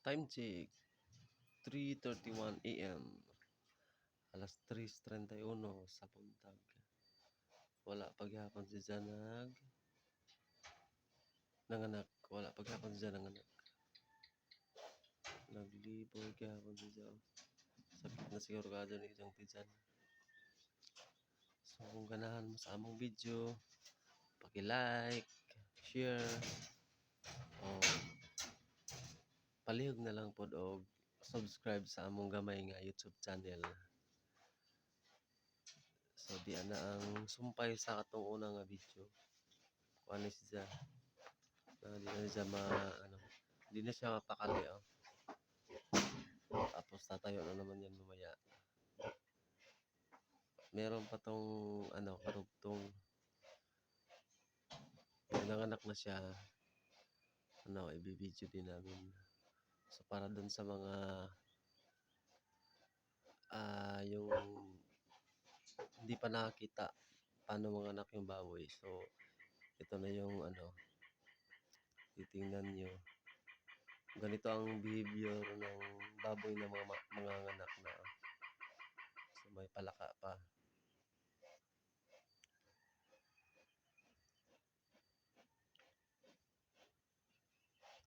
Time check, 3:31 AM. Alas 3:31 sa buntag. Wala pagyapon si Janag. Nanganak. Wala pagyapon si Janag nanganak. Naglibol gyapon si Janag. Sakit na siguro kadto ni isang tiyan. So kung ganahan mo sa among video, paki-like, share, o palihog na lang pod og subscribe sa among gamay nga YouTube channel. So di ana ang sumpay sa katong una nga video. Kuan ni siya. Di na siya di na siya mapakali. Oh. Tapos tatayo na naman yan lumaya. Meron pa tong karugtong. Pag nanganak na siya, i-video din namin. So para dun sa mga yung hindi pa nakakita paano manganak yung baboy. So ito na yung titingnan nyo. Ganito ang behavior ng baboy na mga anak na. So may palaka pa.